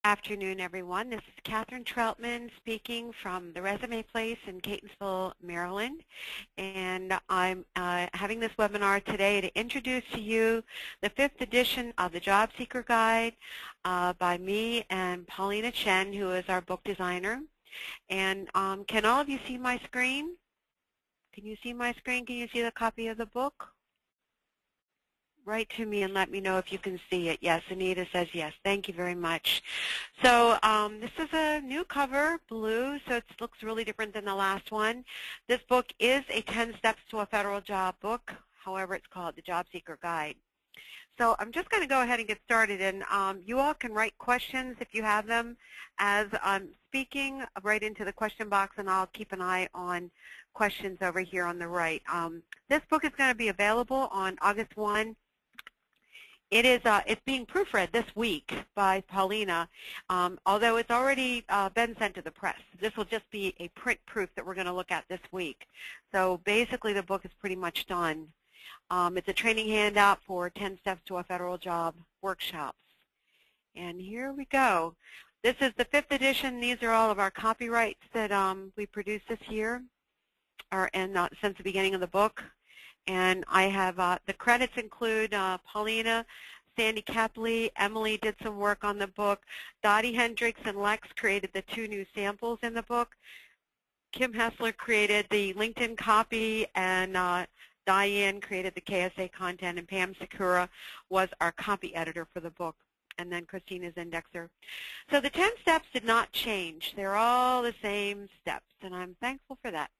Afternoon, everyone. This is Kathryn Troutman speaking from the Resume Place in Catonsville, Maryland. And I'm having this webinar today to introduce to you the 5th edition of the Jobseeker Guide by me and Paulina Chen, who is our book designer. And can all of you see my screen? Can you see my screen? Can you see the copy of the book? Write to me and let me know if you can see it. Yes, Anita says yes. Thank you very much. So this is a new cover, blue, so it looks really different than the last one. This book is a 10 Steps to a Federal Job book. However, it's called the Jobseeker Guide. So I'm just going to go ahead and get started, and you all can write questions if you have them as I'm speaking right into the question box, and I'll keep an eye on questions over here on the right. This book is going to be available on August 1. It's being proofread this week by Paulina, although it's already been sent to the press. This will just be a print proof that we're going to look at this week. So basically the book is pretty much done. It's a training handout for 10 Steps to a Federal Job workshops. And here we go. This is the 5th edition. These are all of our copyrights that we produced this year, and since the beginning of the book. And I have the credits include Paulina, Sandy Kepley, Emily did some work on the book, Dottie Hendricks and Lex created the 2 new samples in the book, Kim Hessler created the LinkedIn copy, and Diane created the KSA content, and Pam Sakura was our copy editor for the book, and then Christina's indexer. So the 10 steps did not change. They're all the same steps, and I'm thankful for that.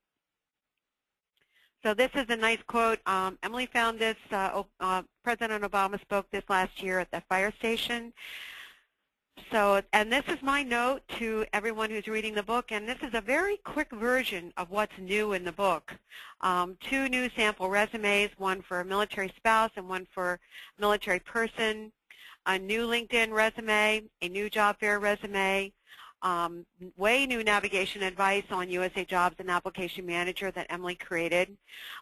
So this is a nice quote. Emily found this. President Obama spoke this last year at the fire station. So, and this is my note to everyone who's reading the book, and this is a very quick version of what's new in the book. 2 new sample resumes, one for a military spouse and one for a military person, a new LinkedIn resume, a new job fair resume, way new navigation advice on USA Jobs and Application Manager that Emily created.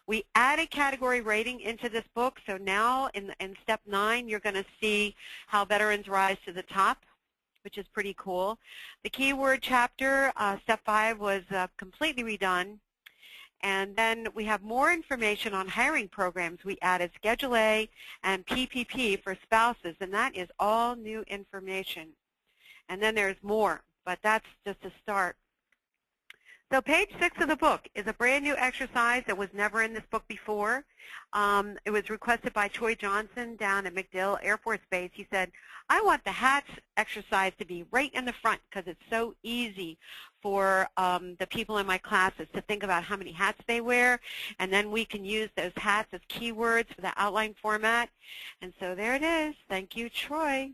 We added category rating into this book, so now in step 9 you're going to see how veterans rise to the top, which is pretty cool. The keyword chapter, step 5, was completely redone. And then we have more information on hiring programs. We added Schedule A and PPP for spouses, and that is all new information. And then there's more, but that's just a start. So page 6 of the book is a brand new exercise that was never in this book before. It was requested by Troy Johnson down at MacDill Air Force Base. He said, I want the hats exercise to be right in the front because it's so easy for the people in my classes to think about how many hats they wear, and then we can use those hats as keywords for the outline format. And so there it is. Thank you, Troy.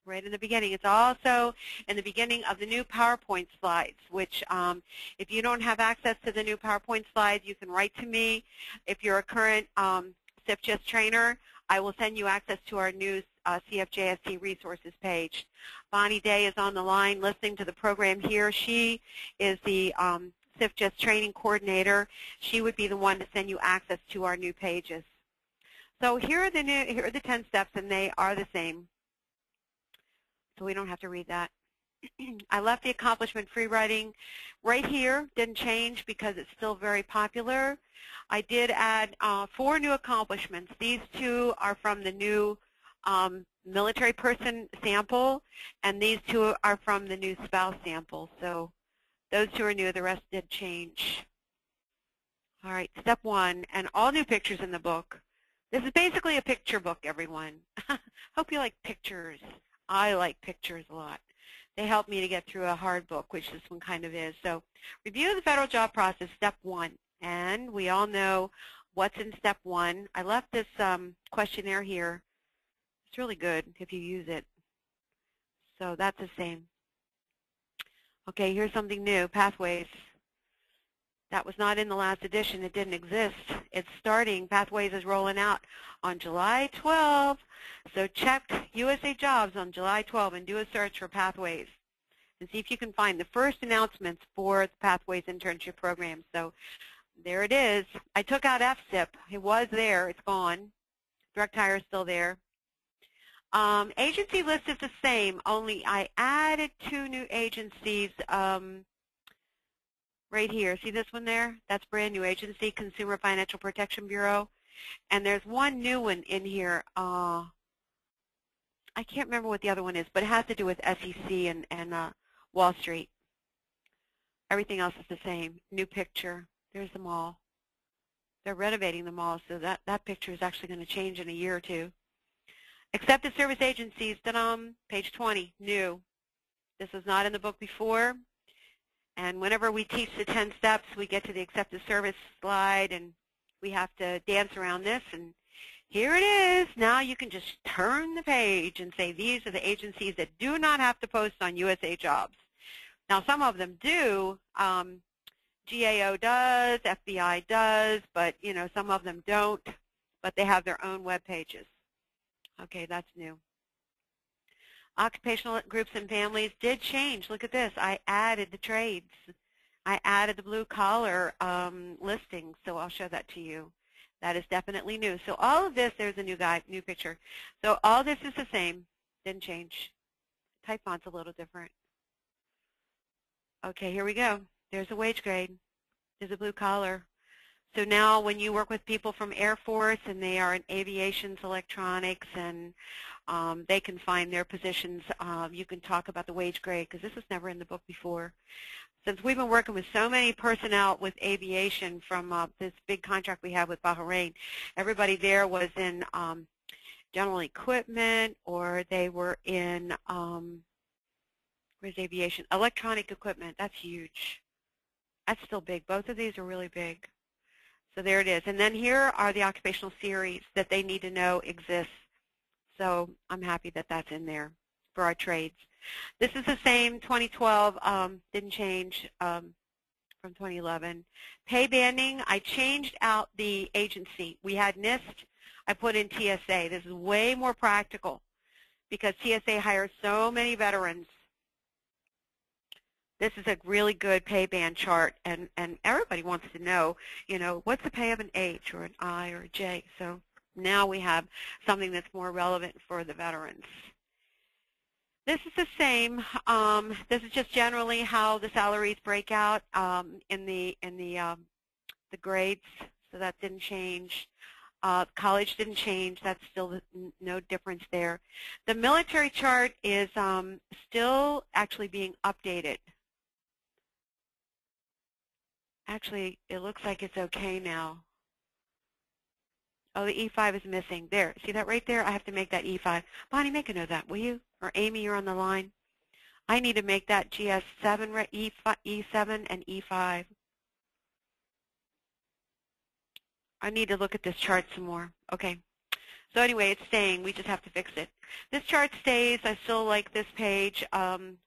Right in the beginning. It's also in the beginning of the new PowerPoint slides, which if you don't have access to the new PowerPoint slides, you can write to me. If you're a current CFJS trainer, I will send you access to our new CFJST resources page. Bonnie Day is on the line listening to the program here. She is the CFJS training coordinator. She would be the one to send you access to our new pages. So here are the 10 steps, and they are the same. So we don't have to read that. I left the accomplishment free writing right here. Didn't change because it's still very popular. I did add 4 new accomplishments. These 2 are from the new military person sample, and these 2 are from the new spouse sample. So those 2 are new. The rest did change. All right, step 1, and all new pictures in the book. This is basically a picture book, everyone. Hope you like pictures. I like pictures a lot. They help me to get through a hard book, which this one kind of is. So review the federal job process, step 1. And we all know what's in step 1. I left this questionnaire here. It's really good if you use it. So that's the same. Okay, here's something new, pathways. That was not in the last edition. It didn't exist. It's starting. Pathways is rolling out on July 12. So check USA Jobs on July 12 and do a search for Pathways and see if you can find the first announcements for the Pathways internship program. So there it is. I took out FSIP. It was there. It's gone. Direct hire is still there. Agency list is the same, only I added 2 new agencies right here. See this one there? That's brand new agency, Consumer Financial Protection Bureau. And there's one new one in here. I can't remember what the other one is, but it has to do with SEC and Wall Street. Everything else is the same. New picture. There's the mall. They're renovating the mall, so that picture is actually going to change in a year or two. Accepted service agencies, page 20, new. This was not in the book before. And whenever we teach the 10 steps, we get to the accepted service slide, and we have to dance around this. And here it is. Now you can just turn the page and say, these are the agencies that do not have to post on USA Jobs. Now, some of them do. GAO does, FBI does, but, you know, some of them don't, but they have their own web pages. Okay, that's new. Occupational groups and families did change. Look at this. I added the trades. I added the blue collar listing, so I'll show that to you. That is definitely new. So all of this, there's a new picture. So all this is the same. Didn't change. Type font's a little different. Okay, here we go. There's a wage grade. There's a blue collar. So now when you work with people from Air Force and they are in aviation, electronics, and they can find their positions, you can talk about the wage grade, because this was never in the book before. Since we've been working with so many personnel with aviation from this big contract we have with Bahrain, everybody there was in general equipment, or they were in, where's aviation? Electronic equipment. That's huge. That's still big. Both of these are really big. So there it is. And then here are the occupational series that they need to know exist. So I'm happy that that's in there for our trades. This is the same, 2012, didn't change from 2011. Pay banding, I changed out the agency. We had NIST, I put in TSA. This is way more practical because TSA hires so many veterans. This is a really good pay band chart, and everybody wants to know, you know, what's the pay of an H or an I or a J. So now we have something that's more relevant for the veterans. This is the same. This is just generally how the salaries break out in the grades. So that didn't change. College didn't change. That's still no difference there. The military chart is still actually being updated. Actually, it looks like it's okay now. Oh, the E5 is missing. There. See that right there? I have to make that E5. Bonnie, make a note of that, will you? Or Amy, you're on the line. I need to make that GS7, E7, and E5. I need to look at this chart some more. Okay. So anyway, it's staying. We just have to fix it. This chart stays. I still like this page.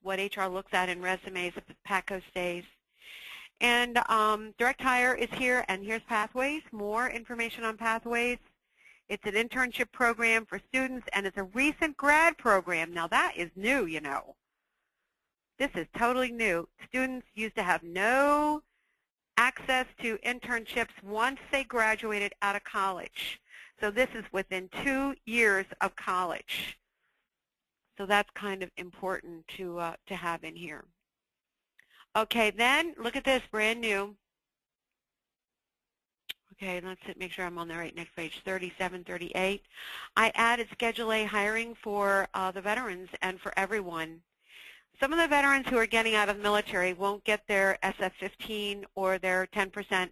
What HR looks at in resumes, the PATCO stays. And direct hire is here, and here's Pathways. More information on Pathways. It's an internship program for students, and it's a recent grad program. Now that is new, you know. This is totally new. Students used to have no access to internships once they graduated out of college. So this is within 2 years of college. So that's kind of important to have in here. Okay, then look at this, brand new. Okay, let's make sure I'm on the right next page, 37, 38. I added Schedule A hiring for the veterans and for everyone. Some of the veterans who are getting out of the military won't get their SF-15 or their 10%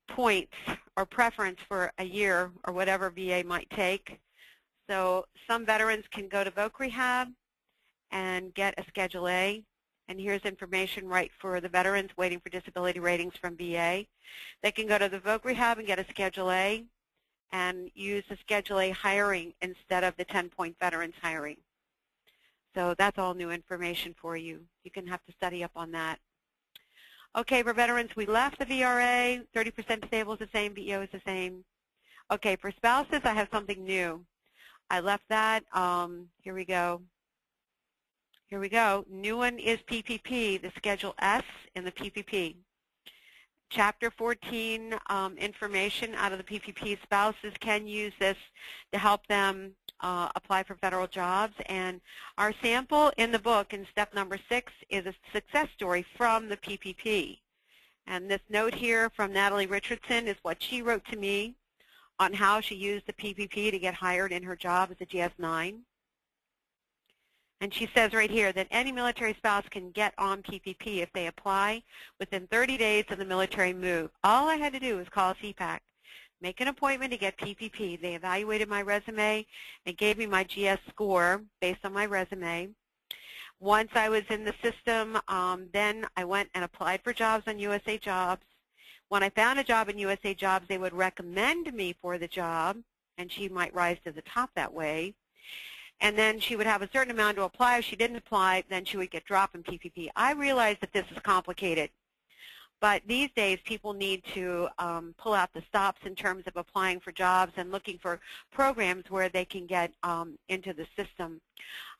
points or preference for a year or whatever VA might take. So some veterans can go to voc rehab and get a Schedule A. And here's information right for the veterans waiting for disability ratings from VA. They can go to the voc rehab and get a Schedule A and use the Schedule A hiring instead of the 10-point veterans hiring. So that's all new information for you. You can have to study up on that. Okay, for veterans, we left the VRA. 30% disabled is the same. VEO is the same. Okay, for spouses, I have something new. I left that. Here we go. Here we go. New one is PPP, the Schedule S in the PPP. Chapter 14 information out of the PPP. Spouses can use this to help them apply for federal jobs. And our sample in the book in step number 6 is a success story from the PPP. And this note here from Natalie Richardson is what she wrote to me on how she used the PPP to get hired in her job as a GS-9. And she says right here that any military spouse can get on PPP if they apply within 30 days of the military move. All I had to do was call CPAC, make an appointment to get PPP. They evaluated my resume and gave me my GS score based on my resume. Once I was in the system, then I went and applied for jobs on USA Jobs. When I found a job in USA Jobs, they would recommend me for the job, and she might rise to the top that way. And then she would have a certain amount to apply. If she didn't apply, then she would get dropped in PPP. I realize that this is complicated, but these days people need to pull out the stops in terms of applying for jobs and looking for programs where they can get into the system.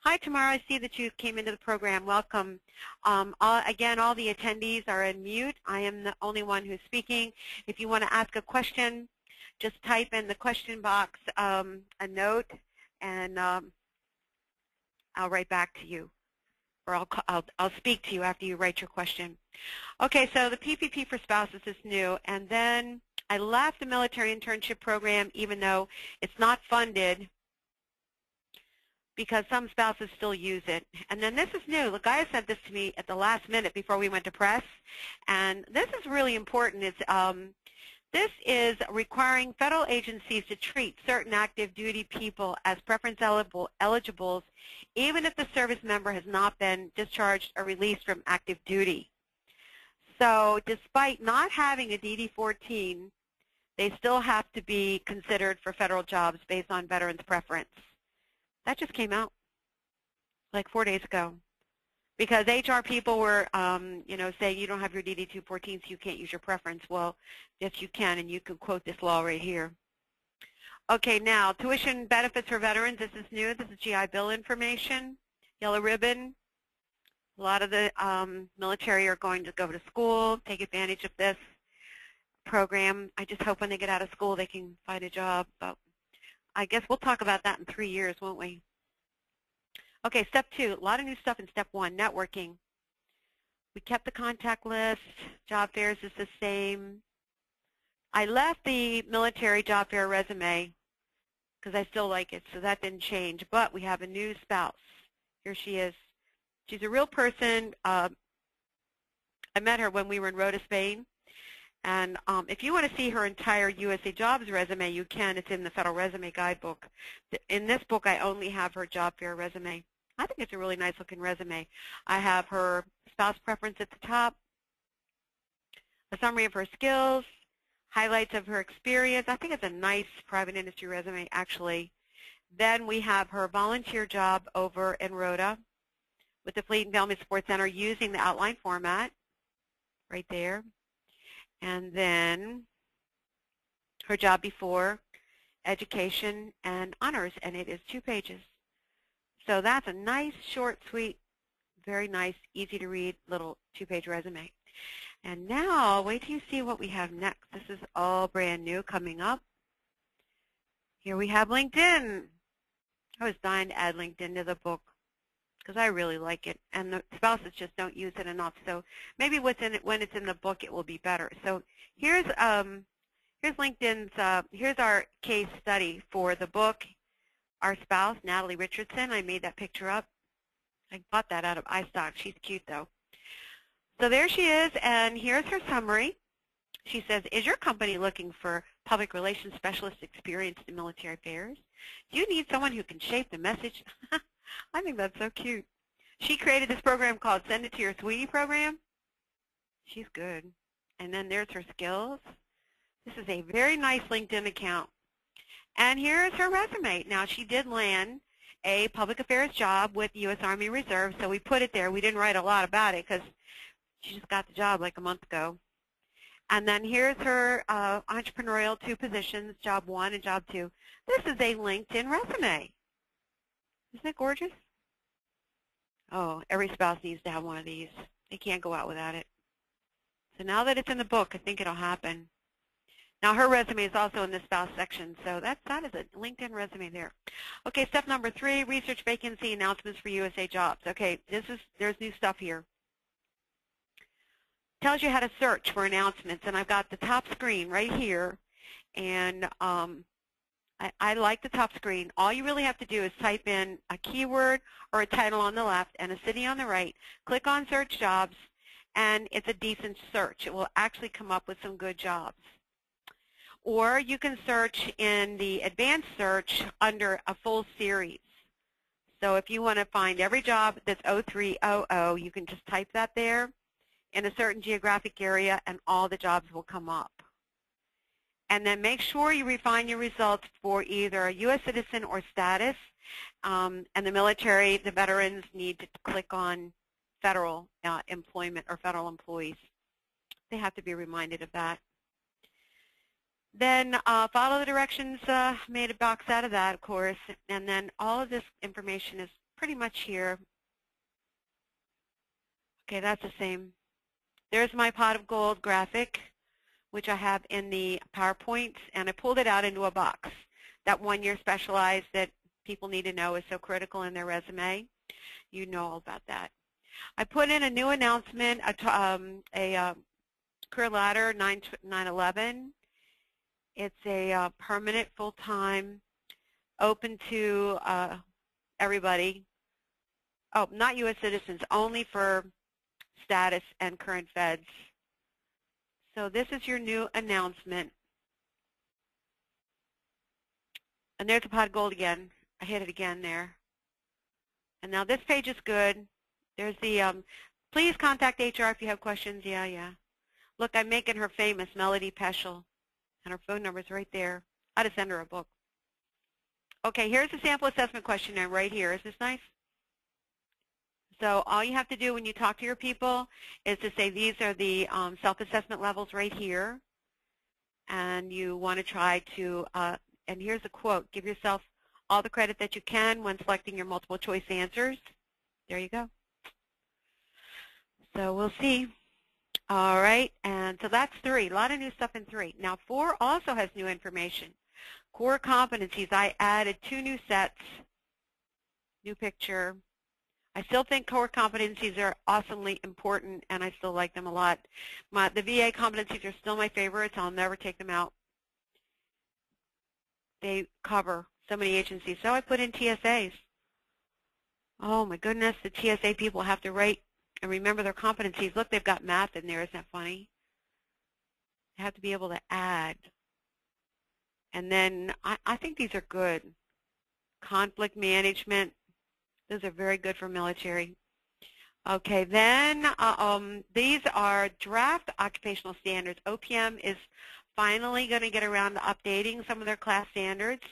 Hi, Tamara. I see that you came into the program. Welcome. Again, all the attendees are in mute. I am the only one who's speaking. If you want to ask a question, just type in the question box a note, and I'll write back to you, or I'll speak to you after you write your question. Okay, so the PPP for spouses is new, and then I left the military internship program even though it's not funded because some spouses still use it. And then this is new. The guy sent this to me at the last minute before we went to press, and this is really important. This is requiring federal agencies to treat certain active duty people as preference eligibles even if the service member has not been discharged or released from active duty. So despite not having a DD-14, they still have to be considered for federal jobs based on veterans' preference. That just came out like 4 days ago, because HR people were, saying you don't have your DD-214, so you can't use your preference. Well, yes, you can, and you can quote this law right here. Okay, now, tuition benefits for veterans. This is new. This is GI Bill information, yellow ribbon. A lot of the military are going to go to school, take advantage of this program. I just hope when they get out of school they can find a job. But I guess we'll talk about that in 3 years, won't we? Okay, step 2, a lot of new stuff in step 1, networking. We kept the contact list. Job fairs is the same. I left the military job fair resume because I still like it, so that didn't change. But we have a new spouse. Here she is. She's a real person. I met her when we were in Rota, Spain. And if you want to see her entire USA Jobs resume, you can. It's in the Federal Resume Guidebook. In this book, I only have her job fair resume. I think it's a really nice-looking resume. I have her spouse preference at the top, a summary of her skills, highlights of her experience. I think it's a nice private industry resume, actually. Then we have her volunteer job over in Rota with the Fleet and Family Support Center using the outline format right there. And then her job before, education and honors, and it is 2 pages. So that's a nice, short, sweet, very nice, easy to read little 2-page resume. And now, wait till you see what we have next. This is all brand new coming up. Here we have LinkedIn. I was dying to add LinkedIn to the book because I really like it, and the spouses just don't use it enough. So maybe what's in it, when it's in the book, it will be better. So here's LinkedIn's. Here's our case study for the book. Our spouse, Natalie Richardson. I made that picture up. I bought that out of iStock. She's cute, though. So there she is, and here's her summary. She says, is your company looking for public relations specialist experienced in military affairs? Do you need someone who can shape the message? I think that's so cute. She created this program called Send It to Your Sweetie program. She's good. And then there's her skills. This is a very nice LinkedIn account. And here's her resume. Now, she did land a public affairs job with the U.S. Army Reserve, so we put it there. We didn't write a lot about it because she just got the job like a month ago. And then here's her entrepreneurial 2 positions, job 1 and job 2. This is a LinkedIn resume. Isn't it gorgeous? Oh, every spouse needs to have one of these. They can't go out without it. So now that it's in the book, I think it'll happen. Now her resume is also in the spouse section, so that is a LinkedIn resume there. Okay, step number 3, research vacancy announcements for USA Jobs. Okay, there's new stuff here. Tells you how to search for announcements, and I've got the top screen right here, and I like the top screen. All you really have to do is type in a keyword or a title on the left and a city on the right, click on search jobs, and it's a decent search. It will actually come up with some good jobs. Or you can search in the advanced search under a full series. So if you want to find every job that's 0300, you can just type that there in a certain geographic area and all the jobs will come up. And then make sure you refine your results for either a U.S. citizen or status. And the military, the veterans need to click on federal employment or federal employees. They have to be reminded of that. Then follow the directions, made a box out of that, of course, and then all of this information is pretty much here. Okay, that's the same. There's my pot of gold graphic, which I have in the PowerPoint, and I pulled it out into a box. That 1-year specialized that people need to know is so critical in their resume. You know all about that. I put in a new announcement, a career ladder 911. It's a permanent, full-time, open to everybody. Oh, not U.S. citizens, only for status and current feds. So this is your new announcement. And there's a pot of gold again. I hit it again there. And now this page is good. There's the, please contact HR if you have questions. Yeah. Look, I'm making her famous, Melody Peschel. And her phone number is right there. I ought to send her a book. Okay, here's the sample assessment questionnaire right here. Is this nice? So all you have to do when you talk to your people is to say these are the self-assessment levels right here. And you want to try to, and here's a quote, give yourself all the credit that you can when selecting your multiple choice answers. There you go. So we'll see. All right, and so that's 3. A lot of new stuff in 3. Now 4 also has new information. Core competencies, I added 2 new sets, new picture. I still think core competencies are awesomely important, and I still like them a lot. The VA competencies are still my favorites. I'll never take them out. They cover so many agencies. So I put in TSAs. Oh, my goodness, the TSA people have to write and remember their competencies. Look, they've got math in there. Isn't that funny? They have to be able to add. And then I think these are good. Conflict management. Those are very good for military. Okay, then these are draft occupational standards. OPM is finally going to get around to updating some of their class standards.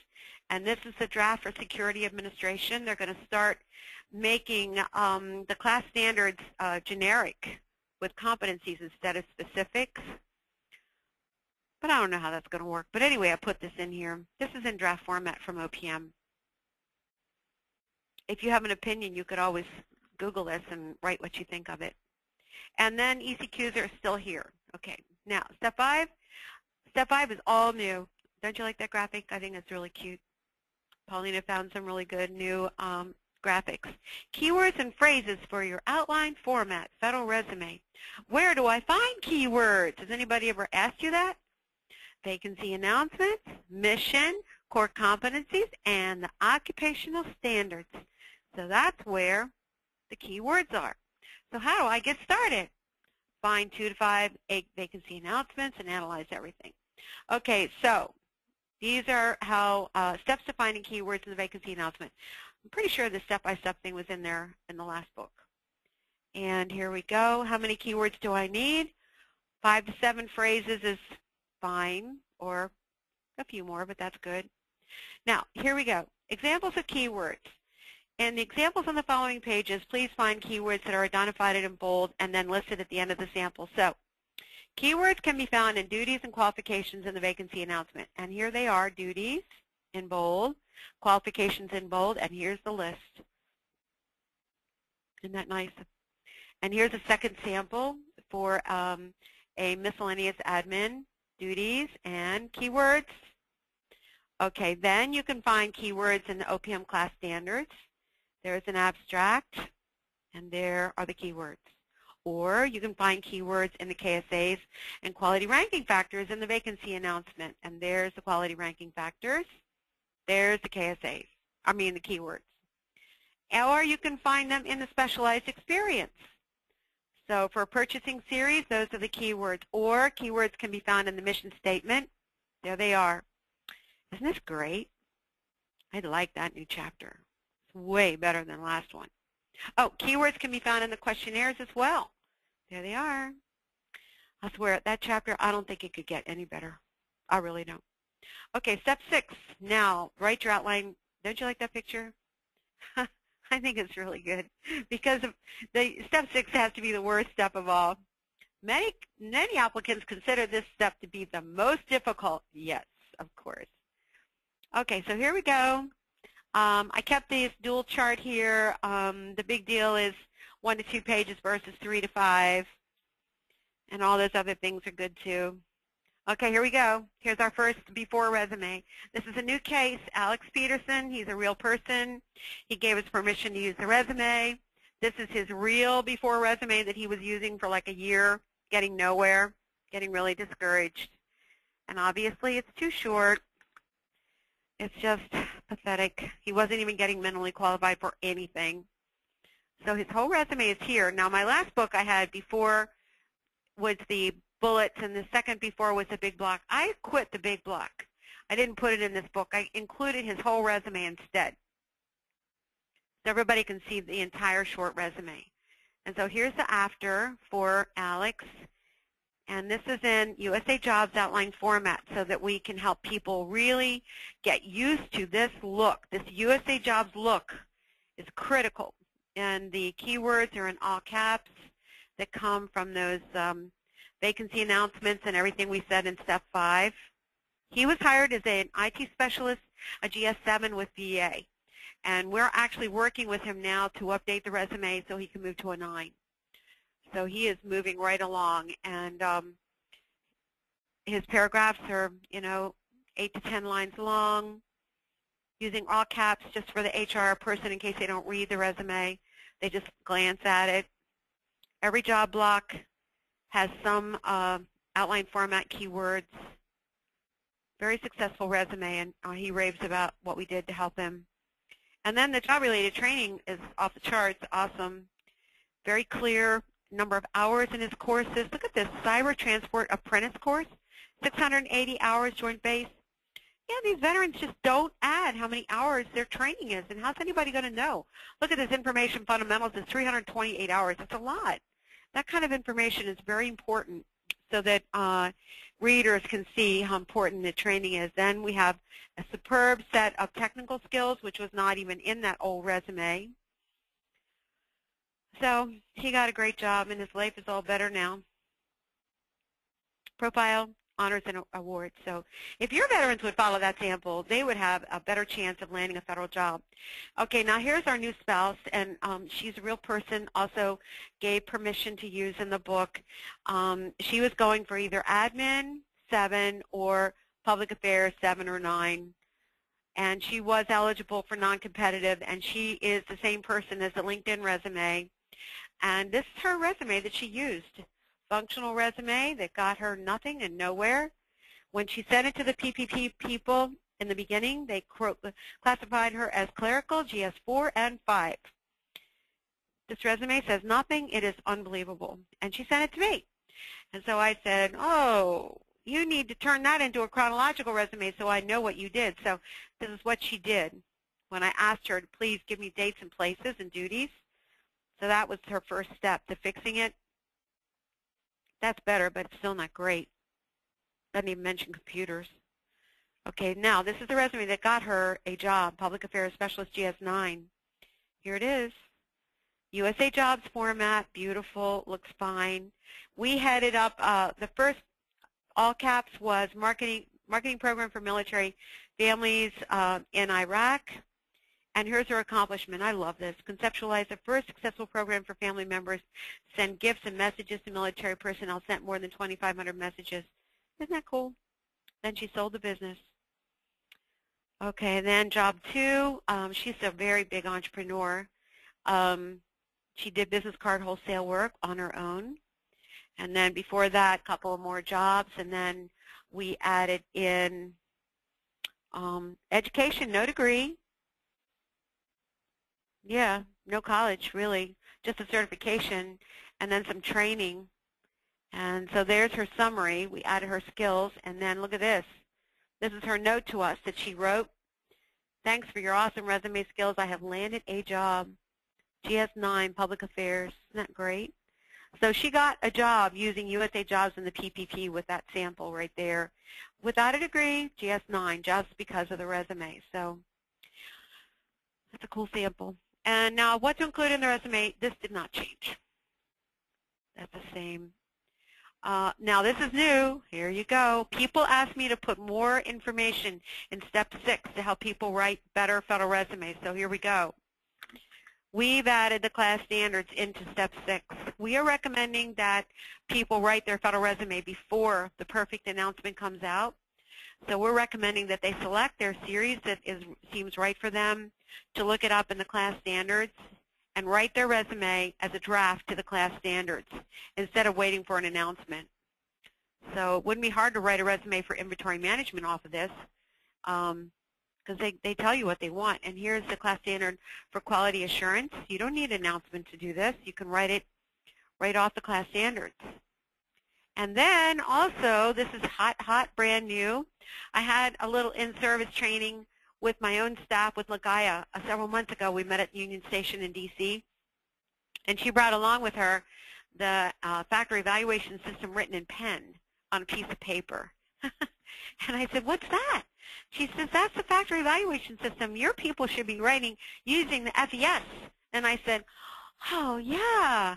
And this is the draft for Security Administration. They're going to start making the class standards generic with competencies instead of specifics. But I don't know how that's going to work. But anyway, I put this in here. This is in draft format from OPM. If you have an opinion, you could always Google this and write what you think of it. And then ECQs are still here. Okay, now step 5. Step 5 is all new. Don't you like that graphic? I think it's really cute. Paulina found some really good new graphics. Keywords and phrases for your outline format, federal resume. Where do I find keywords? Has anybody ever asked you that? Vacancy announcements, mission, core competencies, and the occupational standards. So that's where the keywords are. So how do I get started? Find 2 to 5 vacancy announcements and analyze everything. Okay, so these are how steps to finding keywords in the vacancy announcement. I'm pretty sure the step-by-step thing was in there in the last book. And here we go. How many keywords do I need? 5 to 7 phrases is fine, or a few more, but that's good. Now, here we go. Examples of keywords. In the examples on the following pages, please find keywords that are identified in bold and then listed at the end of the sample. So, keywords can be found in duties and qualifications in the vacancy announcement. And here they are, duties in bold, qualifications in bold, and here's the list. Isn't that nice? And here's a second sample for a miscellaneous admin, duties, and keywords. Okay, then you can find keywords in the OPM class standards. There's an abstract, and there are the keywords. Or you can find keywords in the KSAs and quality ranking factors in the vacancy announcement. And there's the quality ranking factors. There's the KSAs, the keywords. Or you can find them in the specialized experience. So for a purchasing series, those are the keywords. Or keywords can be found in the mission statement. There they are. Isn't this great? I like that new chapter. It's way better than the last one. Oh, keywords can be found in the questionnaires as well. There they are. I swear, that chapter, I don't think it could get any better. I really don't. Okay, step 6. Now, write your outline. Don't you like that picture? I think it's really good because the step 6 has to be the worst step of all. Many applicants consider this step to be the most difficult. Yes, of course. Okay, so here we go. I kept this dual chart here. The big deal is 1 to 2 pages versus 3 to 5. And all those other things are good too. Okay, here we go. Here's our first before resume. This is a new case. Alex Peterson, he's a real person. He gave us permission to use the resume. This is his real before resume that he was using for like a year, getting nowhere, getting really discouraged. And obviously it's too short. It's just pathetic. He wasn't even getting mentally qualified for anything. So his whole resume is here. Now my last book I had before was the bullets, and the second before was the big block. I quit the big block. I didn't put it in this book. I included his whole resume instead. So everybody can see the entire short resume. And so here's the after for Alex. And this is in USA Jobs outline format so that we can help people really get used to this look. This USA Jobs look is critical. And the keywords are in all caps that come from those vacancy announcements and everything we said in step 5. He was hired as an IT specialist, a GS7 with VA. And we're actually working with him now to update the resume so he can move to a 9. So he is moving right along, and his paragraphs are, 8 to 10 lines long, using all caps just for the HR person in case they don't read the resume. They just glance at it. Every job block has some outline format keywords. Very successful resume, and he raves about what we did to help him. And then the job-related training is off the charts, awesome. Very clear number of hours in his courses. Look at this, Cyber Transport Apprentice course, 680 hours joint base. Yeah, these veterans just don't add how many hours their training is, and how's anybody going to know? Look at this information fundamentals, it's 328 hours. That's a lot. That kind of information is very important so that readers can see how important the training is. Then we have a superb set of technical skills, which was not even in that old resume. So he got a great job, and his life is all better now. Profile, honors, and awards. So if your veterans would follow that sample, they would have a better chance of landing a federal job. Okay, now here's our new spouse, and she's a real person, also gave permission to use in the book. She was going for either admin, 7, or public affairs, 7 or 9. And she was eligible for non-competitive, and she is the same person as the LinkedIn resume. And this is her resume that she used. Functional resume that got her nothing and nowhere. When she sent it to the PPP people in the beginning, they classified her as clerical, GS4 and 5. This resume says nothing. It is unbelievable. And she sent it to me. And so I said, oh, you need to turn that into a chronological resume so I know what you did. So this is what she did when I asked her to please give me dates and places and duties. So that was her first step to fixing it. That's better, but it's still not great. Doesn't even mention computers. Okay, now this is the resume that got her a job, Public Affairs Specialist GS9. Here it is. USA Jobs format, beautiful, looks fine. We headed up, the first all caps was marketing program for military families in Iraq. And here's her accomplishment. I love this. Conceptualize the first successful program for family members. Send gifts and messages to military personnel. Sent more than 2,500 messages. Isn't that cool? Then she sold the business. Okay, then job 2. She's a very big entrepreneur. She did business card wholesale work on her own. And then before that, a couple of more jobs. And then we added in education, no degree. Yeah, no college, really. Just a certification and then some training. And so there's her summary. We added her skills. And then look at this. This is her note to us that she wrote. Thanks for your awesome resume skills. I have landed a job. GS9, Public Affairs. Isn't that great? So she got a job using USA Jobs and the PPP with that sample right there. Without a degree, GS9, just because of the resume. So that's a cool sample. And now what to include in the resume, this did not change. That's the same. Now this is new. Here you go. People ask me to put more information in step 6 to help people write better federal resumes. So here we go. We've added the class standards into step 6. We are recommending that people write their federal resume before the perfect announcement comes out. So we're recommending that they select their series that seems right for them, to look it up in the class standards, and write their resume as a draft to the class standards instead of waiting for an announcement. So it wouldn't be hard to write a resume for inventory management off of this, because they tell you what they want. And here's the class standard for quality assurance. You don't need an announcement to do this. You can write it right off the class standards. And then also, this is hot, brand new. I had a little in-service training with my own staff with Lagaya several months ago. We met at Union Station in D.C. And she brought along with her the factory evaluation system written in pen on a piece of paper. And I said, what's that? She says, that's the factory evaluation system. Your people should be writing using the FES. And I said, oh, yeah.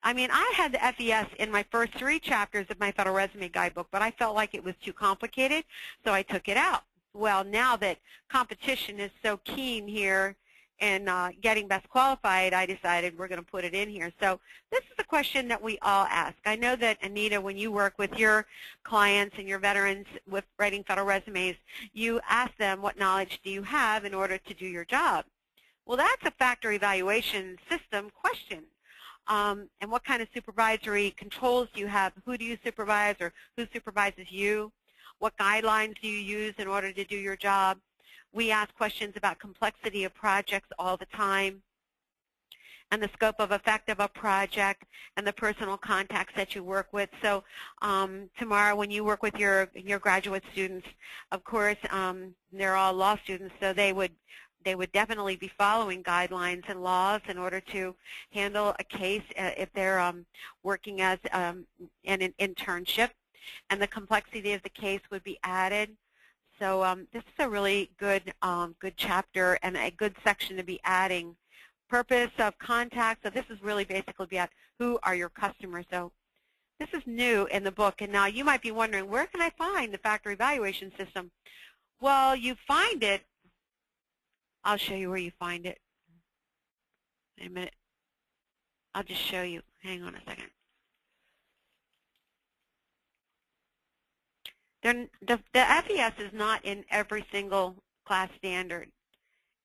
I mean, I had the FES in my first 3 chapters of my Federal Resume Guidebook, but I felt like it was too complicated, so I took it out. Well, now that competition is so keen here in getting best qualified, I decided we're going to put it in here. So this is a question that we all ask. I know that, Anita, when you work with your clients and your veterans with writing federal resumes, you ask them, what knowledge do you have in order to do your job? Well, that's a factor evaluation system question. And what kind of supervisory controls do you have? Who do you supervise, or who supervises you? What guidelines do you use in order to do your job? We ask questions about complexity of projects all the time, and the scope of effect of a project, and the personal contacts that you work with. So tomorrow when you work with your graduate students, of course, they're all law students, so they would definitely be following guidelines and laws in order to handle a case if they're working as in an internship, and the complexity of the case would be added. So this is a really good chapter and a good section to be adding. Purpose of contact, so this is really basically about who are your customers. So this is new in the book, and now you might be wondering, where can I find the factor evaluation system? Well, you find it. I'll show you where you find it. Wait a minute. I'll just show you. Hang on a second. The FES is not in every single class standard.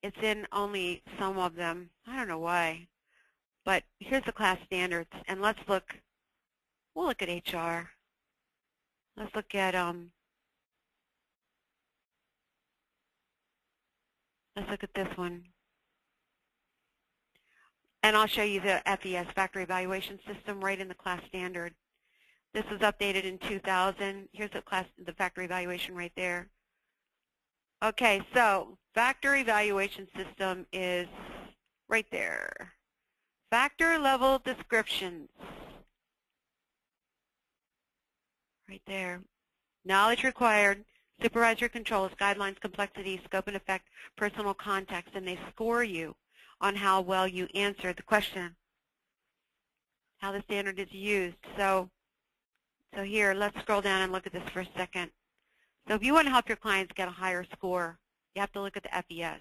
It's in only some of them. I don't know why. But here's the class standards. And let's look. We'll look at HR. Let's look at let's look at this one. And I'll show you the FES, Factory Evaluation System, right in the class standard. This was updated in 2000. Here's the factory evaluation right there. Okay, so factor evaluation system is right there. Factor level descriptions. Right there. Knowledge required, supervisory controls, guidelines, complexity, scope and effect, personal context, and they score you on how well you answered the question, how the standard is used. So here, let's scroll down and look at this for a second. So if you want to help your clients get a higher score, you have to look at the FES.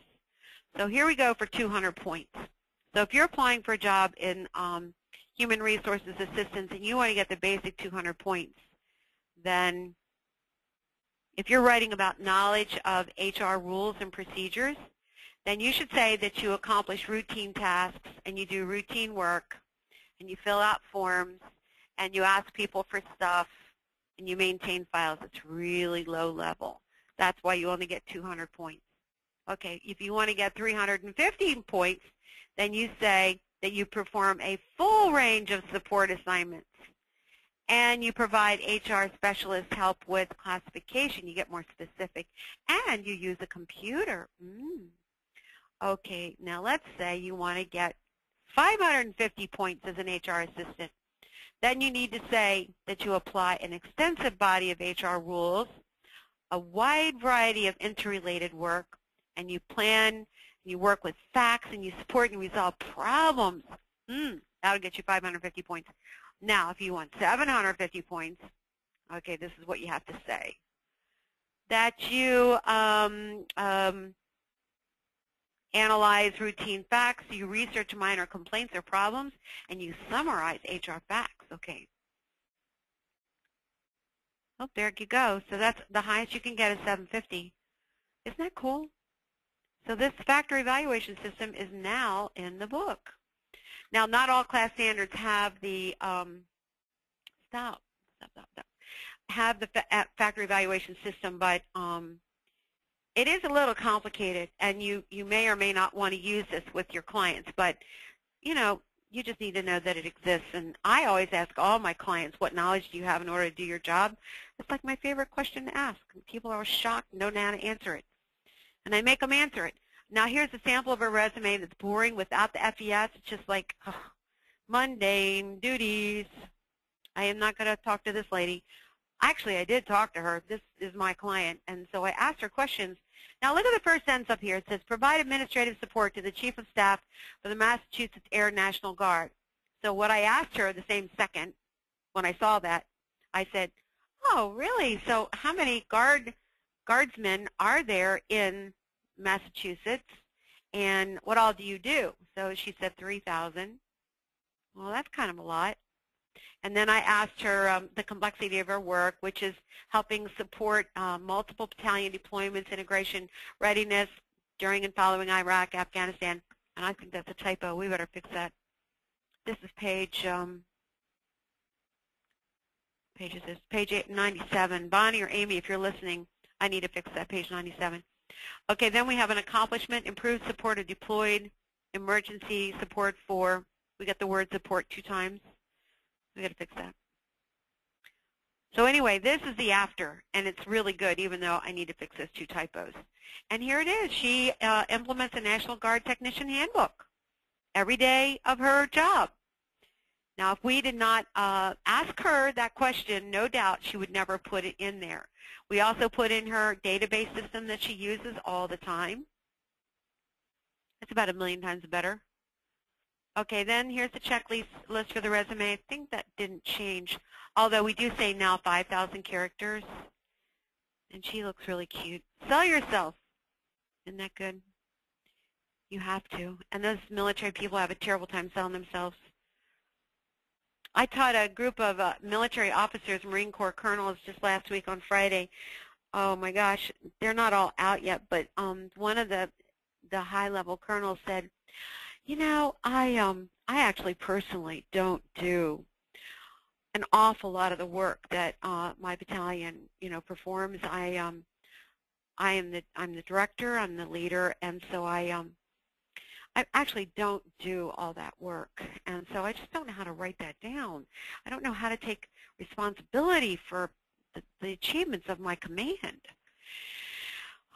So here we go for 200 points. So if you're applying for a job in human resources assistance and you want to get the basic 200 points, then if you're writing about knowledge of HR rules and procedures, then you should say that you accomplish routine tasks and you do routine work and you fill out forms and you ask people for stuff and you maintain files. It's really low level. That's why you only get 200 points. Okay, if you want to get 315 points, then you say that you perform a full range of support assignments and you provide HR specialist help with classification. You get more specific, and you use a computer. Okay, now let's say you want to get 550 points as an HR assistant. Then you need to say that you apply an extensive body of HR rules, a wide variety of interrelated work, and you plan, you work with facts, and you support and resolve problems. That'll get you 550 points. Now, if you want 750 points, okay, this is what you have to say. That you analyze routine facts, you research minor complaints or problems, and you summarize HR facts. Okay. Oh, there you go. So that's the highest you can get is 750. Isn't that cool? So this factor evaluation system is now in the book. Now, not all class standards have the have the factor evaluation system, but it is a little complicated, and you may or may not want to use this with your clients, but you just need to know that it exists. And I always ask all my clients, what knowledge do you have in order to do your job? It's like my favorite question to ask. People are shocked and don't know how to answer it. And I make them answer it. Now here's a sample of a resume that's boring without the FES. It's just like mundane duties. I am not going to talk to this lady. Actually, I did talk to her. This is my client, and so I asked her questions. Now look at the first sentence up here. It says, provide administrative support to the Chief of Staff for the Massachusetts Air National Guard. So what I asked her the same second when I saw that, I said, oh, really? So how many guardsmen are there in Massachusetts, and what all do you do? So she said 3,000. Well, that's kind of a lot. And then I asked her the complexity of her work, which is helping support multiple battalion deployments, integration, readiness during and following Iraq, Afghanistan. And I think that's a typo. We better fix that. This is page 97. Bonnie or Amy, if you're listening, I need to fix that, page 97. Okay, then we have an accomplishment, improved support of deployed emergency support for, we got the word support 2 times. We got to fix that. So anyway, this is the after, and it's really good, even though I need to fix those 2 typos. And here it is. She implements a National Guard Technician Handbook every day of her job. Now, if we did not ask her that question, no doubt she would never put it in there. We also put in her database system that she uses all the time. It's about 1,000,000 times better. Okay, then here's the checklist list for the resume. I think that didn't change, although we do say now 5,000 characters. And she looks really cute. Sell yourself. Isn't that good? You have to. And those military people have a terrible time selling themselves. I taught a group of military officers, Marine Corps colonels, just last week on Friday. Oh my gosh, they're not all out yet, but one of the high-level colonels said, you know, I actually personally don't do an awful lot of the work that my battalion, performs. I'm the director, I'm the leader, and so I actually don't do all that work, and so I just don't know how to write that down. I don't know how to take responsibility for the achievements of my command.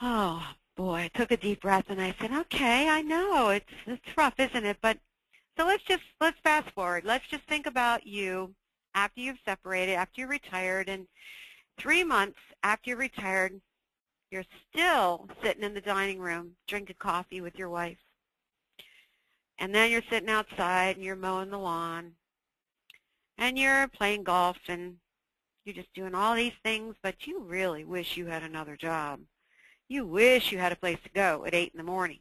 Oh boy, I took a deep breath and I said, okay, I know it's rough, isn't it? But so let's fast forward. Let's just think about you after you've separated, after you're retired, and 3 months after you're retired, you're still sitting in the dining room drinking coffee with your wife. And then you're sitting outside and you're mowing the lawn and you're playing golf and you're just doing all these things, but you really wish you had another job. You wish you had a place to go at 8 in the morning.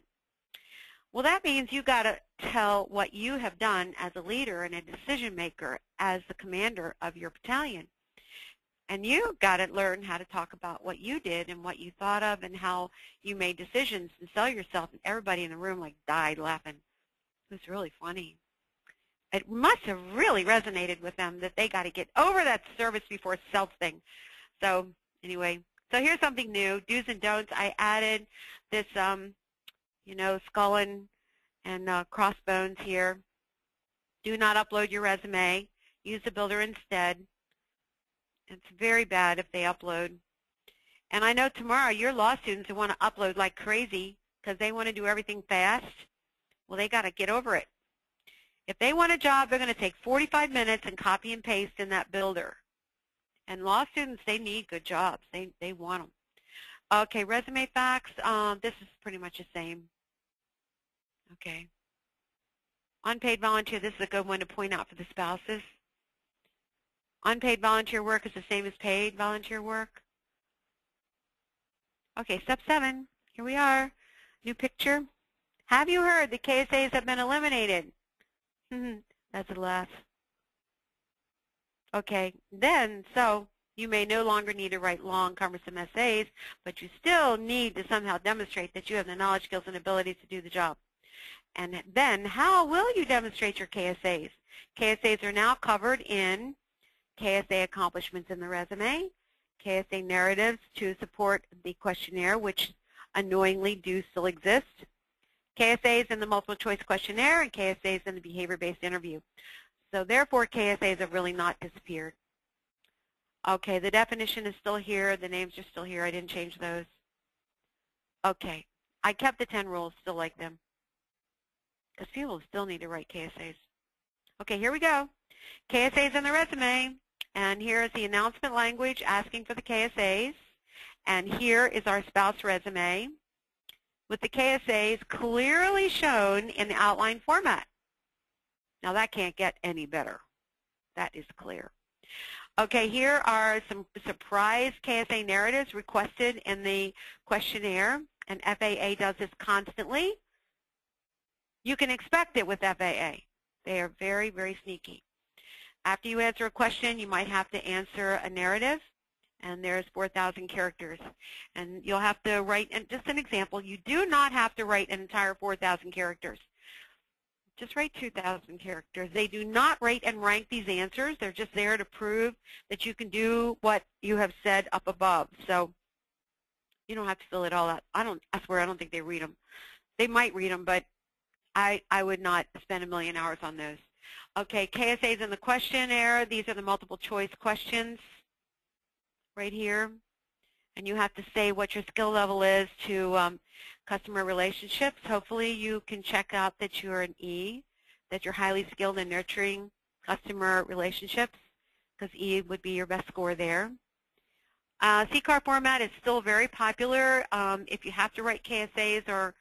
Well, that means you got to tell what you have done as a leader and a decision maker as the commander of your battalion. And you got to learn how to talk about what you did and what you thought of and how you made decisions and sell yourself. And everybody in the room like died laughing. It was really funny. It must have really resonated with them that they got to get over that service before self thing. So anyway, so here's something new, do's and don'ts. I added this, skull and crossbones here. Do not upload your resume. Use the builder instead. It's very bad if they upload. And I know tomorrow your law students who want to upload like crazy because they want to do everything fast. Well, they got to get over it. If they want a job, they're going to take 45 minutes and copy and paste in that builder. And law students, they need good jobs. They want them. Okay, resume facts. This is pretty much the same. Okay. Unpaid volunteer, this is a good one to point out for the spouses. Unpaid volunteer work is the same as paid volunteer work. Okay, step 7. Here we are. New picture. Have you heard the KSAs have been eliminated? That's a laugh. Okay, then, so you may no longer need to write long, cumbersome essays, but you still need to somehow demonstrate that you have the knowledge, skills, and abilities to do the job. And then, how will you demonstrate your KSAs? KSAs are now covered in KSA accomplishments in the resume, KSA narratives to support the questionnaire, which annoyingly do still exist, KSAs in the multiple choice questionnaire, and KSAs in the behavior-based interview. So therefore, KSAs have really not disappeared. Okay, the definition is still here. The names are still here. I didn't change those. Okay, I kept the 10 rules, still like them, because people still need to write KSAs. Okay, here we go. KSAs in the resume, and here is the announcement language asking for the KSAs, and here is our spouse resume with the KSAs clearly shown in the outline format. Now that can't get any better. That is clear. Okay, here are some surprise KSA narratives requested in the questionnaire, and FAA does this constantly. You can expect it with FAA. They are very, very sneaky. After you answer a question, you might have to answer a narrative, and there's 4,000 characters. And you'll have to write, and just an example, you do not have to write an entire 4,000 characters. Just write 2,000 characters. They do not rate and rank these answers. They're just there to prove that you can do what you have said up above. So you don't have to fill it all out. I swear I don't think they read them. They might read them, but I would not spend a million hours on those. Okay, KSAs in the questionnaire. These are the multiple choice questions right here. And you have to say what your skill level is to customer relationships. Hopefully you can check out that you're an E, that you're highly skilled in nurturing customer relationships, because E would be your best score there. CCAR format is still very popular if you have to write KSAs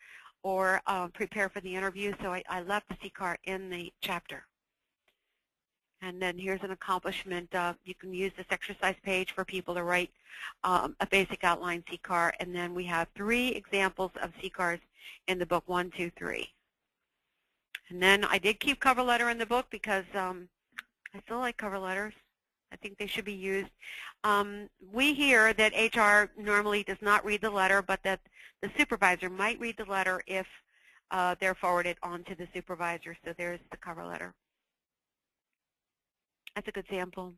or prepare for the interview, so I left the CCAR in the chapter. And then here's an accomplishment. You can use this exercise page for people to write a basic outline CCAR, and then we have 3 examples of CCARs in the book, 1, 2, 3. And then I did keep cover letter in the book because I still like cover letters. I think they should be used. We hear that HR normally does not read the letter, but that the supervisor might read the letter if they're forwarded on to the supervisor. So there's the cover letter. That's a good sample.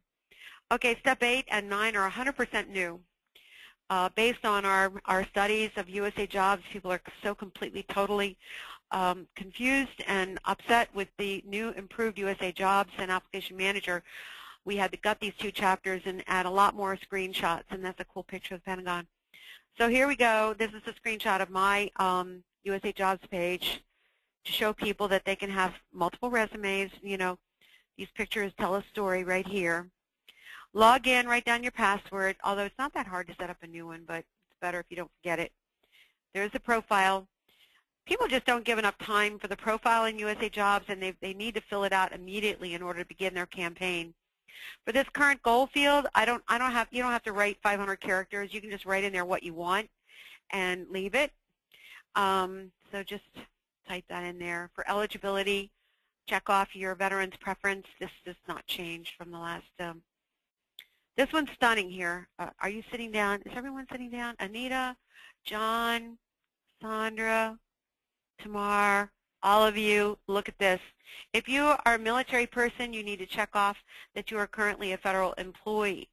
Okay, step 8 and 9 are 100% new. Based on our studies of USA Jobs, people are so completely, totally confused and upset with the new improved USA Jobs and Application Manager. We had to gut these 2 chapters and add a lot more screenshots, and that's a cool picture of the Pentagon. So here we go. This is a screenshot of my USA Jobs page to show people that they can have multiple resumes. You know, these pictures tell a story right here. Log in, write down your password, although it's not that hard to set up a new one, but it's better if you don't forget it. There's the profile. People just don't give enough time for the profile in USA Jobs, and they need to fill it out immediately in order to begin their campaign. For this current goal field, you don't have to write 500 characters. You can just write in there what you want and leave it. So just type that in there. For eligibility, check off your veteran's preference. This does not change from the last. This one's stunning here. Are you sitting down? Is everyone sitting down? Anita, John, Sandra, Tamar, all of you, look at this. If you are a military person, you need to check off that you are currently a federal employee.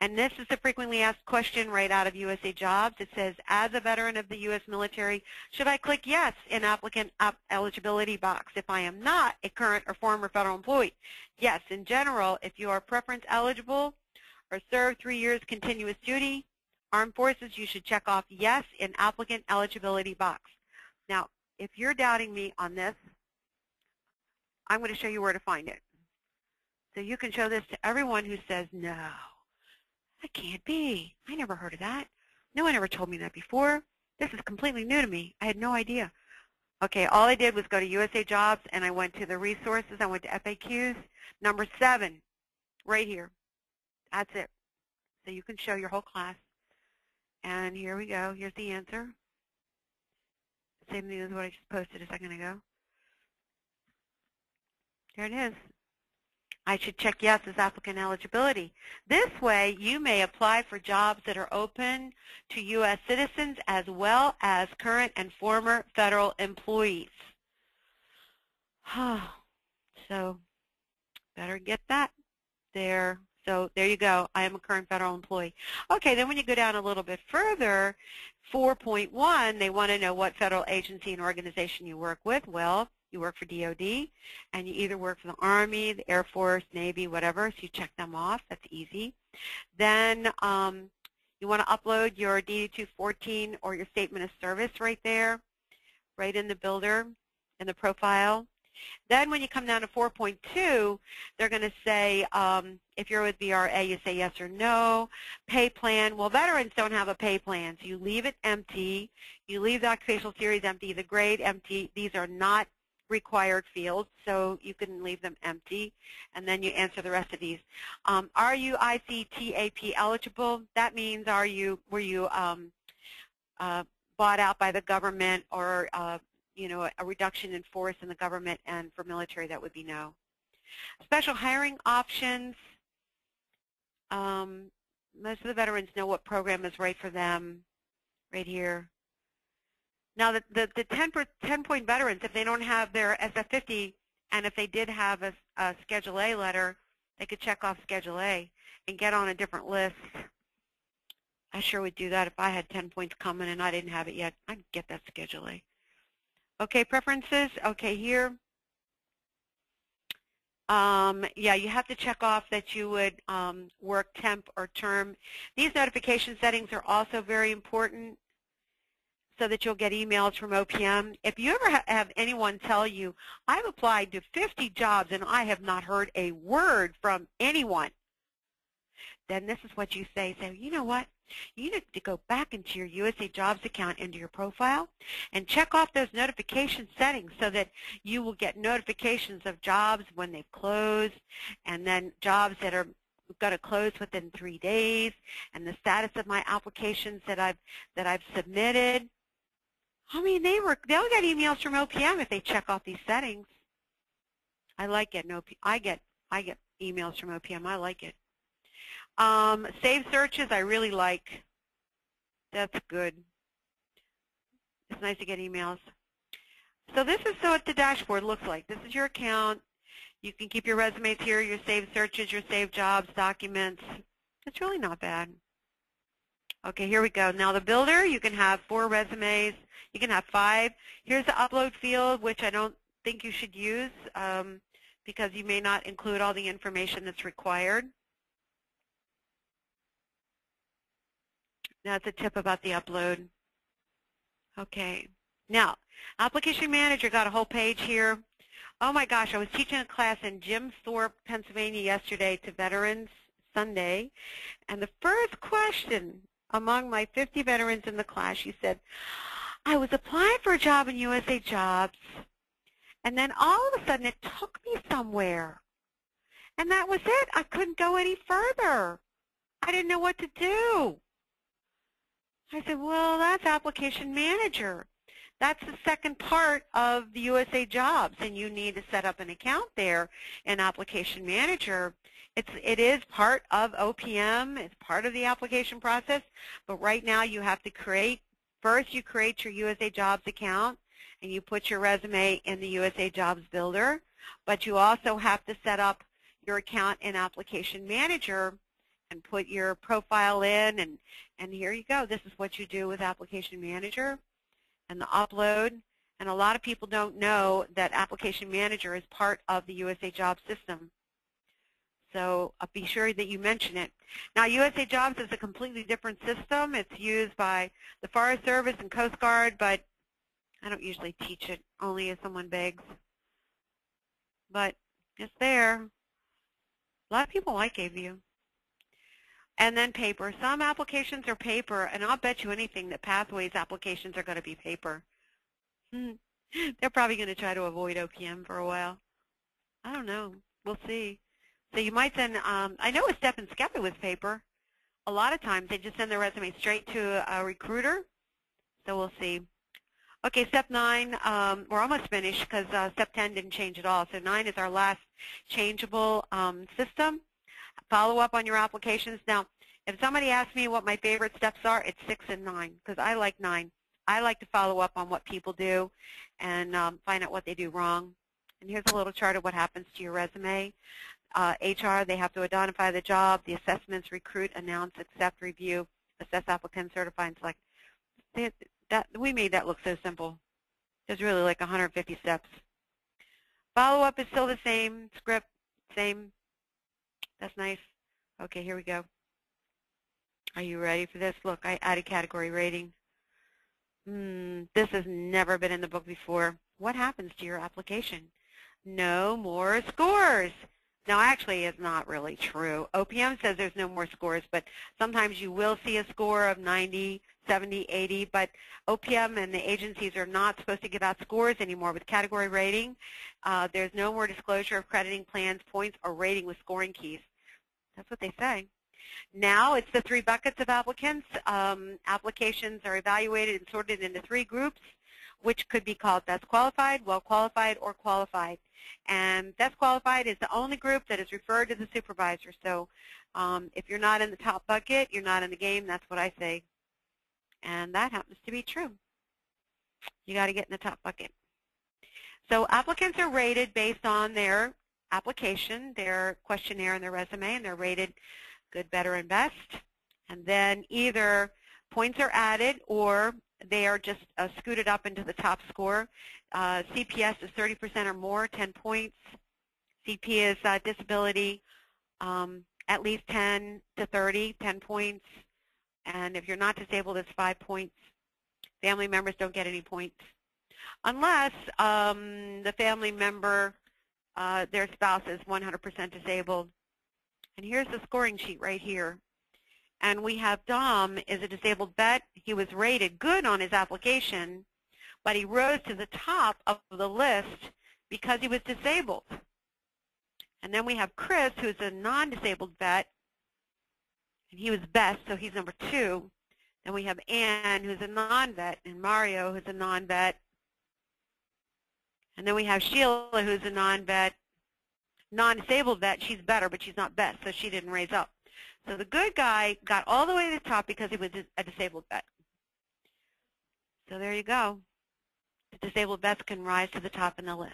And this is a frequently asked question right out of USA Jobs. It says, as a veteran of the U.S. military, should I click yes in applicant eligibility box if I am not a current or former federal employee? Yes, in general, if you are preference eligible or served 3 years continuous duty, armed forces, you should check off yes in applicant eligibility box. Now, if you're doubting me on this, I'm going to show you where to find it. So you can show this to everyone who says, no, that can't be. I never heard of that. No one ever told me that before. This is completely new to me. I had no idea. Okay, all I did was go to USA Jobs, and I went to the resources. I went to FAQs. Number 7, right here. That's it. So you can show your whole class. And here we go. Here's the answer. Same thing as what I just posted a second ago. There it is. I should check yes as applicant eligibility. This way, you may apply for jobs that are open to U.S. citizens as well as current and former federal employees. So, better get that there. So there you go. I am a current federal employee. Okay, then when you go down a little bit further, 4.1, they want to know what federal agency and organization you work with. Well, you work for DOD, and you either work for the Army, the Air Force, Navy, whatever, so you check them off. That's easy. Then you want to upload your DD-214 or your statement of service right there, right in the builder, in the profile. Then when you come down to 4.2, they're going to say, if you're with VRA, you say yes or no. Pay plan. Well, veterans don't have a pay plan, so you leave it empty. You leave the occupational series empty, the grade empty. These are not required fields, so you can leave them empty, and then you answer the rest of these. Are you ICTAP eligible? That means were you bought out by the government, or you know, a reduction in force in the government, and for military that would be no. Special hiring options. Most of the veterans know what program is right for them right here. Now, the 10-point veterans, if they don't have their SF-50, and if they did have a Schedule A letter, they could check off Schedule A and get on a different list. I sure would do that if I had 10 points coming and I didn't have it yet. I'd get that Schedule A. Okay, preferences. Okay, here. Yeah, you have to check off that you would work temp or term. These notification settings are also very important, so that you'll get emails from OPM. If you ever have anyone tell you, I've applied to 50 jobs and I have not heard a word from anyone, then this is what you say. So, you know what? You need to go back into your USA Jobs account, into your profile, and check off those notification settings so that you will get notifications of jobs when they've closed, and then jobs that are going to close within 3 days, and the status of my applications that I've submitted. I mean, they'll get emails from OPM if they check off these settings. I like getting I get emails from OPM. I like it. Save searches, I really like. That's good. It's nice to get emails. So this is what the dashboard looks like. This is your account. You can keep your resumes here, your saved searches, your saved jobs, documents. It's really not bad. Okay, here we go. Now the builder, you can have 4 resumes. You can have 5. Here's the upload field, which I don't think you should use because you may not include all the information that's required. That's a tip about the upload. Okay. Now, Application Manager got a whole page here. Oh my gosh, I was teaching a class in Jim Thorpe, Pennsylvania yesterday to veterans, Sunday, and the first question among my 50 veterans in the class, she said, I was applying for a job in USA Jobs, and then all of a sudden it took me somewhere. And that was it. I couldn't go any further. I didn't know what to do. I said, well, that's Application Manager. That's the second part of the USA Jobs, and you need to set up an account there in Application Manager. It is part of OPM. It's part of the application process, but right now you have to first you create your USA Jobs account, and you put your resume in the USA Jobs Builder, but you also have to set up your account in Application Manager and put your profile in, and here you go. This is what you do with Application Manager and the upload. And a lot of people don't know that Application Manager is part of the USA Jobs system. So be sure that you mention it. Now, USA Jobs is a completely different system. It's used by the Forest Service and Coast Guard, but I don't usually teach it, only if someone begs. But it's there. A lot of people like A-View. And then paper. Some applications are paper, and I'll bet you anything that Pathways applications are going to be paper. They're probably going to try to avoid OPM for a while. I don't know. We'll see. So you might send, I know with Step and Skep it was paper. A lot of times they just send their resume straight to a recruiter. So we'll see. Okay, Step 9, we're almost finished because Step 10 didn't change at all. So 9 is our last changeable system. Follow up on your applications. Now, if somebody asks me what my favorite steps are, it's 6 and 9 because I like 9. I like to follow up on what people do and find out what they do wrong. And here's a little chart of what happens to your resume. HR, they have to identify the job, the assessments, recruit, announce, accept, review, assess applicants, certify, and select. We made that look so simple. There's really like 150 steps. Follow-up is still the same. Script, same. That's nice. Okay, here we go. Are you ready for this? Look, I added category rating. This has never been in the book before. What happens to your application? No more scores. Now, actually, it's not really true. OPM says there's no more scores, but sometimes you will see a score of 90, 70, 80, but OPM and the agencies are not supposed to give out scores anymore with category rating. There's no more disclosure of crediting plans, points, or rating with scoring keys. That's what they say. Now it's the 3 buckets of applicants. Applications are evaluated and sorted into 3 groups, which could be called best qualified, well qualified, or qualified. And best qualified is the only group that is referred to the supervisor. So if you're not in the top bucket, you're not in the game. That's what I say. And that happens to be true. You got to get in the top bucket. So applicants are rated based on their application, their questionnaire, and their resume, and they're rated good, better, and best. And then either points are added or they are just scooted up into the top score. CPS is 30% or more, 10 points. CP is disability, at least 10 to 30, 10 points. And if you're not disabled, it's 5 points. Family members don't get any points. Unless the family member, their spouse is 100% disabled. And here's the scoring sheet right here. And we have Dom is a disabled vet. He was rated good on his application, but he rose to the top of the list because he was disabled. And then we have Chris, who's a non-disabled vet, and he was best, so he's number 2. Then we have Ann, who's a non-vet, and Mario, who's a non-vet. And then we have Sheila, who's a non-vet, non-disabled vet. She's better, but she's not best, so she didn't raise up. So the good guy got all the way to the top because he was a disabled vet. So there you go. The disabled vets can rise to the top in the list.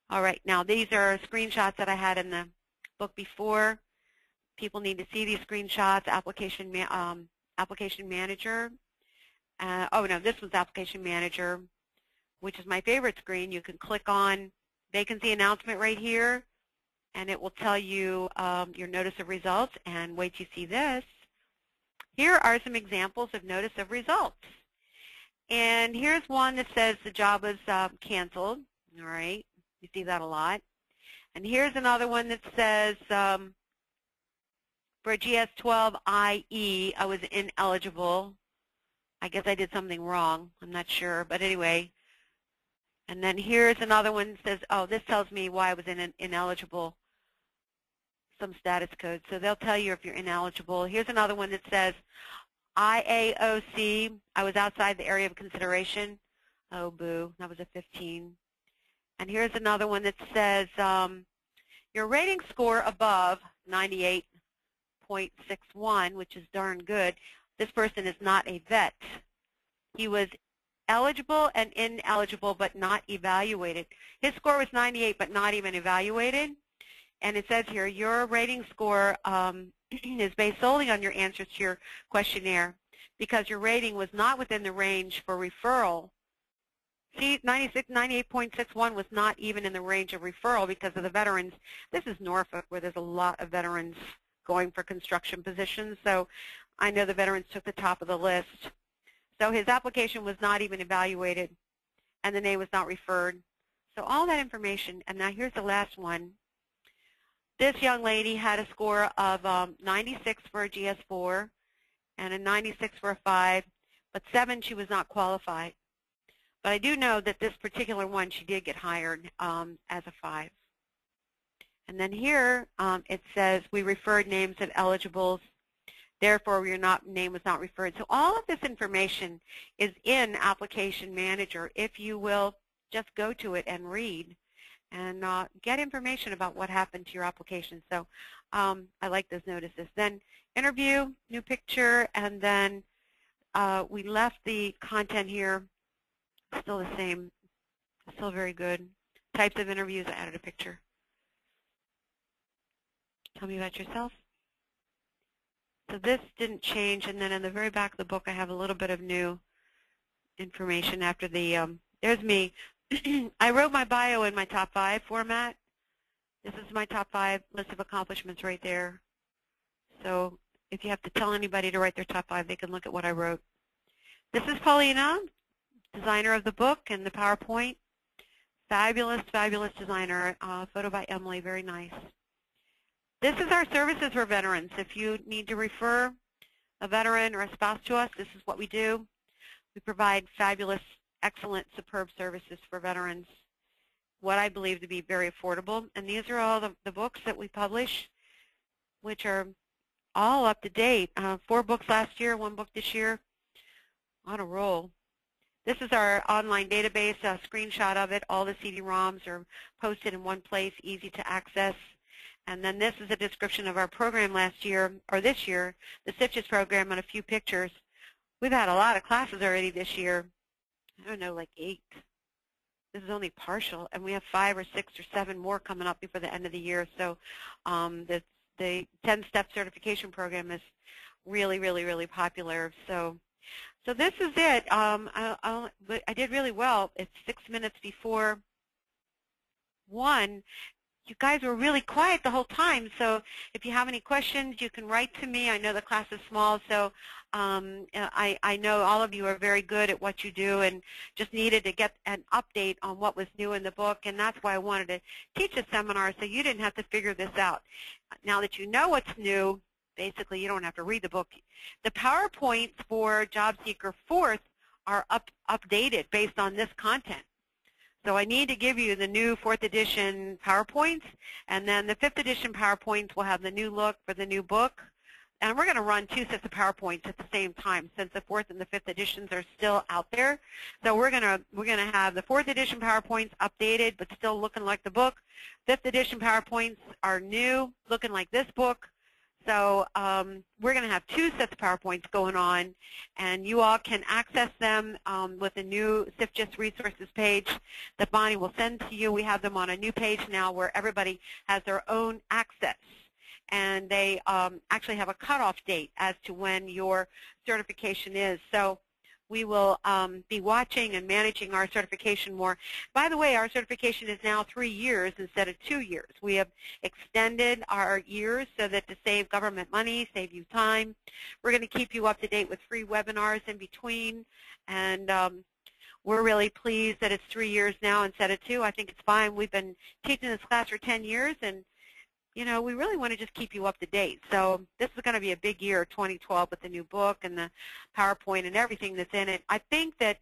All right, now these are screenshots that I had in the book before. People need to see these screenshots. Application Manager. Oh, no, this was Application Manager, which is my favorite screen. You can click on vacancy announcement right here, and it will tell you your notice of results. And wait till you see this. Here are some examples of notice of results. And here's one that says the job was canceled. All right, you see that a lot. And here's another one that says for GS12IE, I was ineligible. I guess I did something wrong. I'm not sure, but anyway. And then here's another one that says, oh, this tells me why I was ineligible, some status code. So they'll tell you if you're ineligible. Here's another one that says IAOC, I was outside the area of consideration. Oh, boo, that was a 15. And here's another one that says, your rating score above 98.61, which is darn good. This person is not a vet. He was eligible and ineligible but not evaluated. His score was 98 but not even evaluated. And it says here, your rating score is based solely on your answers to your questionnaire because your rating was not within the range for referral. See, 98.61 was not even in the range of referral because of the veterans. This is Norfolk, where there's a lot of veterans going for construction positions. So I know the veterans took the top of the list. So his application was not even evaluated, and the name was not referred. So all that information, and now here's the last one. This young lady had a score of 96 for a GS4 and a 96 for a 5, but 7 she was not qualified. But I do know that this particular one, she did get hired as a 5. And then here it says we referred names of eligibles, therefore your name was not referred. So all of this information is in Application Manager if you will just go to it and read and get information about what happened to your application. So I like those notices. Then interview, new picture, and then we left the content here still the same, still very good. Types of interviews, I added a picture. Tell me about yourself. So this didn't change, and then in the very back of the book I have a little bit of new information after the, there's me. I wrote my bio in my top 5 format. This is my top 5 list of accomplishments right there. So if you have to tell anybody to write their top 5, they can look at what I wrote. This is Paulina, designer of the book and the PowerPoint. Fabulous, fabulous designer. Photo by Emily, very nice. This is our services for veterans. If you need to refer a veteran or a spouse to us, this is what we do. We provide fabulous, excellent, superb services for veterans, what I believe to be very affordable. And these are all the books that we publish, which are all up to date. 4 books last year, 1 book this year. On a roll. This is our online database, a screenshot of it. All the CD-ROMs are posted in one place, easy to access. And then this is a description of our program last year, or this year, the SIFGIS program, and a few pictures. We've had a lot of classes already this year. I don't know, like 8. This is only partial, and we have 5 or 6 or 7 more coming up before the end of the year. So the 10-step certification program is really, really, really popular. So this is it. I did really well. It's 6 minutes before 1. You guys were really quiet the whole time, so if you have any questions, you can write to me. I know the class is small, so I know all of you are very good at what you do and just needed to get an update on what was new in the book, and that's why I wanted to teach a seminar so you didn't have to figure this out. Now that you know what's new, basically you don't have to read the book. The PowerPoints for Jobseeker 4th are updated based on this content. So I need to give you the new 4th edition PowerPoints, and then the 5th edition PowerPoints will have the new look for the new book. And we're going to run 2 sets of PowerPoints at the same time since the 4th and the 5th editions are still out there. So we're going to have the 4th edition PowerPoints updated but still looking like the book. 5th edition PowerPoints are new, looking like this book. So we're going to have 2 sets of PowerPoints going on, and you all can access them with a new SIFGIS resources page that Bonnie will send to you. We have them on a new page now where everybody has their own access, and they actually have a cutoff date as to when your certification is. So we will be watching and managing our certification more. By the way, our certification is now 3 years instead of 2 years. We have extended our years so that to save government money, save you time. We're going to keep you up to date with free webinars in between, and we're really pleased that it's 3 years now instead of 2. I think it's fine. We've been teaching this class for 10 years, and you know, we really want to just keep you up to date. So this is going to be a big year, 2012, with the new book and the PowerPoint and everything that's in it. I think that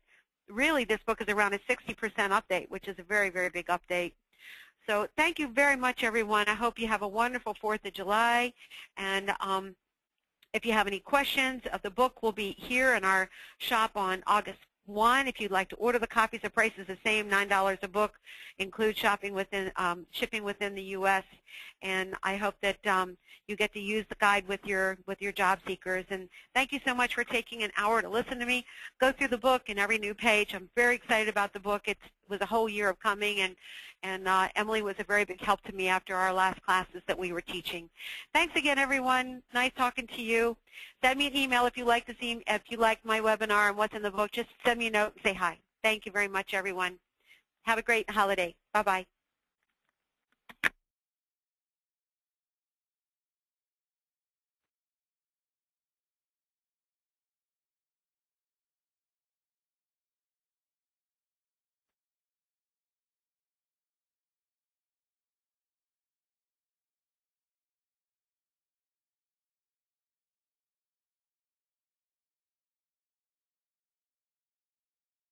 really this book is around a 60% update, which is a very, very big update. So thank you very much, everyone. I hope you have a wonderful 4th of July. And if you have any questions, the book will be here in our shop on August one. If you'd like to order the copies, the price is the same, $9 a book, includes shipping within the U.S. And I hope that you get to use the guide with your job seekers. And thank you so much for taking an hour to listen to me go through the book and every new page. I'm very excited about the book. It was a whole year of coming, and Emily was a very big help to me after our last classes that we were teaching. Thanks again, everyone. Nice talking to you. Send me an email if you like my webinar and what's in the book. Just send me a note and say hi. Thank you very much, everyone. Have a great holiday. Bye-bye.